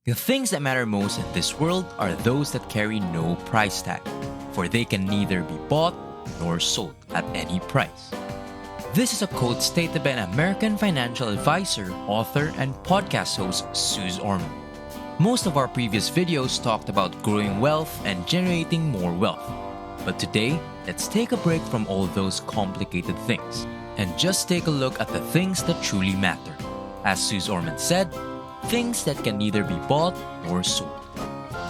The things that matter most in this world are those that carry no price tag, for they can neither be bought nor sold at any price. This is a quote stated by an American financial advisor, author, and podcast host, Suze Orman. Most of our previous videos talked about growing wealth and generating more wealth. But today, let's take a break from all those complicated things and just take a look at the things that truly matter. As Suze Orman said, things that can neither be bought nor sold.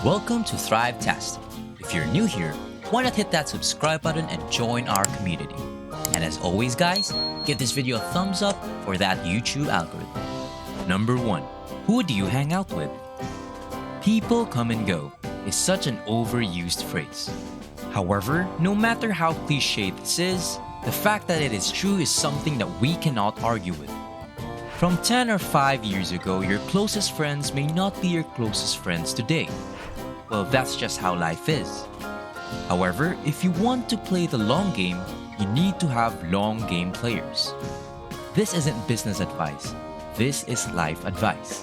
Welcome to Thrivetastic. If you're new here, why not hit that subscribe button and join our community? And as always, guys, give this video a thumbs up for that YouTube algorithm. Number 1. Who do you hang out with? People come and go is such an overused phrase. However, no matter how cliche this is, the fact that it is true is something that we cannot argue with. From 10 or 5 years ago, your closest friends may not be your closest friends today. Well, that's just how life is. However, if you want to play the long game, you need to have long game players. This isn't business advice. This is life advice.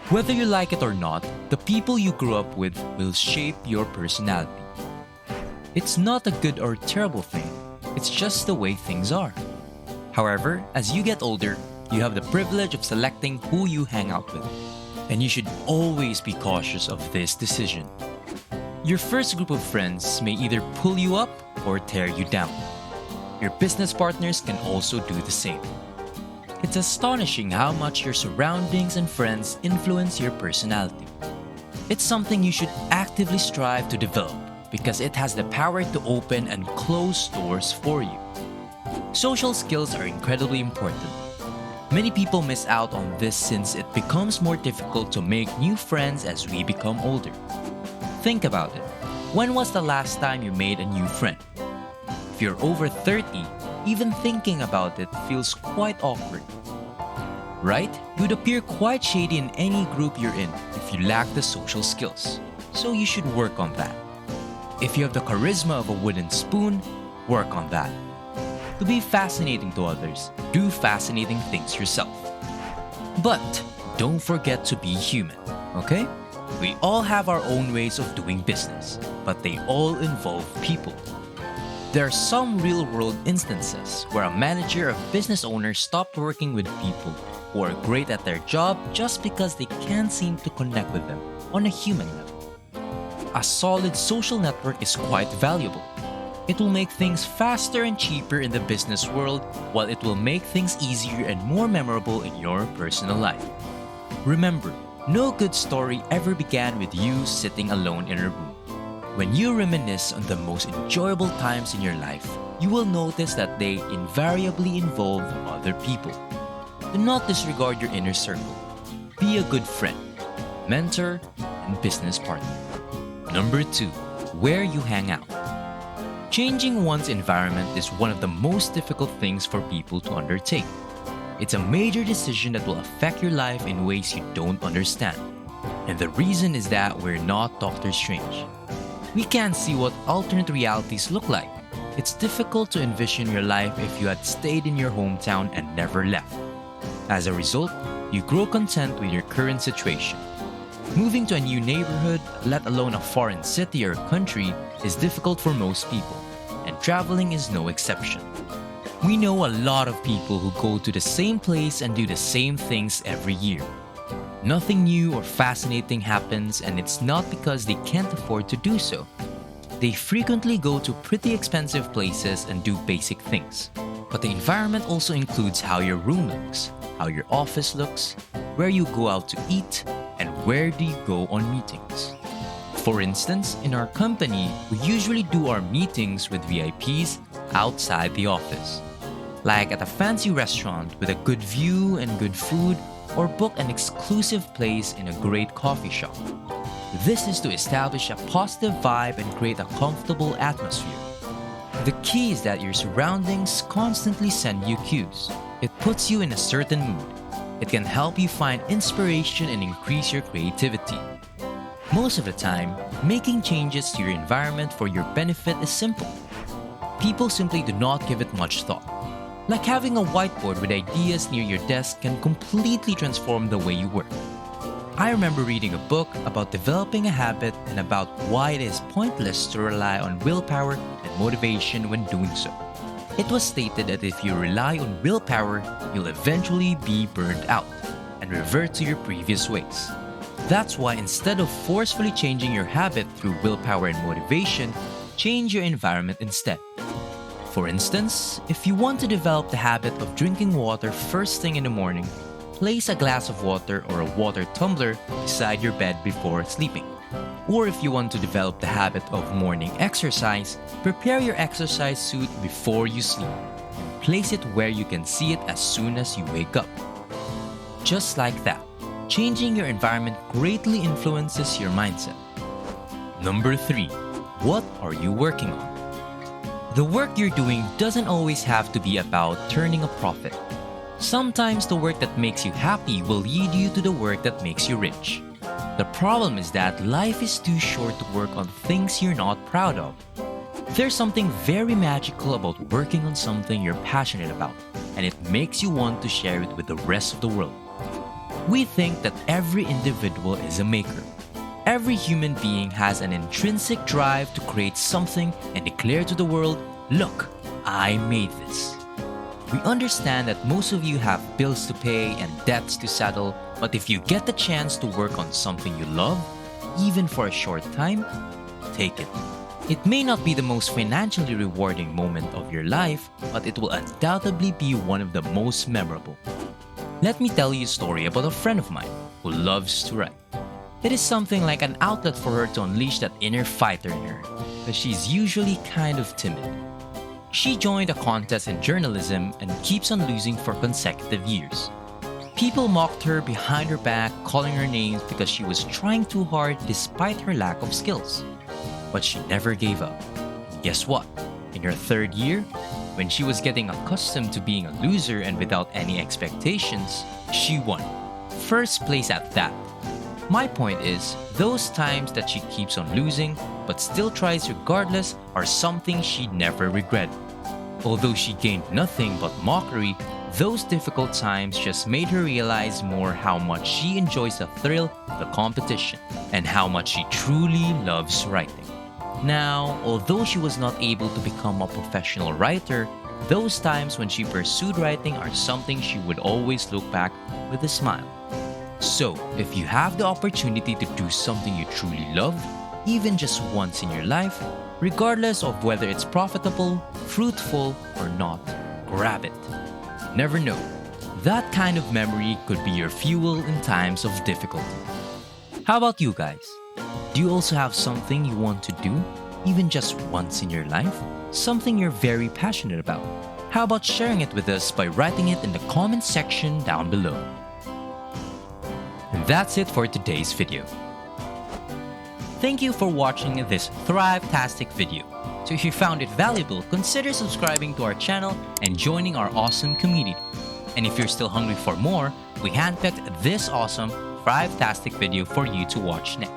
Whether you like it or not, the people you grew up with will shape your personality. It's not a good or terrible thing. It's just the way things are. However, as you get older, you have the privilege of selecting who you hang out with. And you should always be cautious of this decision. Your first group of friends may either pull you up or tear you down. Your business partners can also do the same. It's astonishing how much your surroundings and friends influence your personality. It's something you should actively strive to develop because it has the power to open and close doors for you. Social skills are incredibly important. Many people miss out on this since it becomes more difficult to make new friends as we become older. Think about it. When was the last time you made a new friend? If you're over 30, even thinking about it feels quite awkward. Right? You'd appear quite shady in any group you're in if you lack the social skills. So you should work on that. If you have the charisma of a wooden spoon, work on that. To be fascinating to others, do fascinating things yourself. But don't forget to be human, okay? We all have our own ways of doing business, but they all involve people. There are some real-world instances where a manager or business owner stopped working with people who are great at their job just because they can't seem to connect with them on a human level. A solid social network is quite valuable. It will make things faster and cheaper in the business world, while it will make things easier and more memorable in your personal life. Remember, no good story ever began with you sitting alone in a room. When you reminisce on the most enjoyable times in your life, you will notice that they invariably involve other people. Do not disregard your inner circle. Be a good friend, mentor, and business partner. Number 2, where you hang out. Changing one's environment is one of the most difficult things for people to undertake. It's a major decision that will affect your life in ways you don't understand. And the reason is that we're not Doctor Strange. We can't see what alternate realities look like. It's difficult to envision your life if you had stayed in your hometown and never left. As a result, you grow content with your current situation. Moving to a new neighborhood, let alone a foreign city or country, is difficult for most people, and traveling is no exception. We know a lot of people who go to the same place and do the same things every year. Nothing new or fascinating happens, and it's not because they can't afford to do so. They frequently go to pretty expensive places and do basic things. But the environment also includes how your room looks, how your office looks, where you go out to eat, and where do you go on meetings. For instance, in our company, we usually do our meetings with VIPs outside the office. Like at a fancy restaurant with a good view and good food, or book an exclusive place in a great coffee shop. This is to establish a positive vibe and create a comfortable atmosphere. The key is that your surroundings constantly send you cues. It puts you in a certain mood. It can help you find inspiration and increase your creativity. Most of the time, making changes to your environment for your benefit is simple. People simply do not give it much thought. Like having a whiteboard with ideas near your desk can completely transform the way you work. I remember reading a book about developing a habit and about why it is pointless to rely on willpower and motivation when doing so. It was stated that if you rely on willpower, you'll eventually be burned out and revert to your previous ways. That's why instead of forcefully changing your habit through willpower and motivation, change your environment instead. For instance, if you want to develop the habit of drinking water first thing in the morning, place a glass of water or a water tumbler beside your bed before sleeping. Or if you want to develop the habit of morning exercise, prepare your exercise suit before you sleep and place it where you can see it as soon as you wake up. Just like that, changing your environment greatly influences your mindset. Number 3. What are you working on? The work you're doing doesn't always have to be about turning a profit. Sometimes the work that makes you happy will lead you to the work that makes you rich. The problem is that life is too short to work on things you're not proud of. There's something very magical about working on something you're passionate about, and it makes you want to share it with the rest of the world. We think that every individual is a maker. Every human being has an intrinsic drive to create something and declare to the world, "Look, I made this." We understand that most of you have bills to pay and debts to settle, but if you get the chance to work on something you love, even for a short time, take it. It may not be the most financially rewarding moment of your life, but it will undoubtedly be one of the most memorable. Let me tell you a story about a friend of mine who loves to write. It is something like an outlet for her to unleash that inner fighter in her, because she's usually kind of timid. She joined a contest in journalism and keeps on losing for consecutive years. People mocked her behind her back, calling her names because she was trying too hard despite her lack of skills. But she never gave up. And guess what? In her 3rd year, when she was getting accustomed to being a loser and without any expectations, she won. First place at that. My point is, those times that she keeps on losing but still tries regardless are something she'd never regret. Although she gained nothing but mockery, those difficult times just made her realize more how much she enjoys the thrill of the competition and how much she truly loves writing. Now, although she was not able to become a professional writer, those times when she pursued writing are something she would always look back with a smile. So, if you have the opportunity to do something you truly love, even just once in your life, regardless of whether it's profitable, fruitful, or not, grab it. Never know. That kind of memory could be your fuel in times of difficulty. How about you guys? Do you also have something you want to do, even just once in your life? Something you're very passionate about? How about sharing it with us by writing it in the comment section down below? And that's it for today's video. Thank you for watching this Thrivetastic video. So if you found it valuable, consider subscribing to our channel and joining our awesome community. And if you're still hungry for more, we handpicked this awesome Thrivetastic video for you to watch next.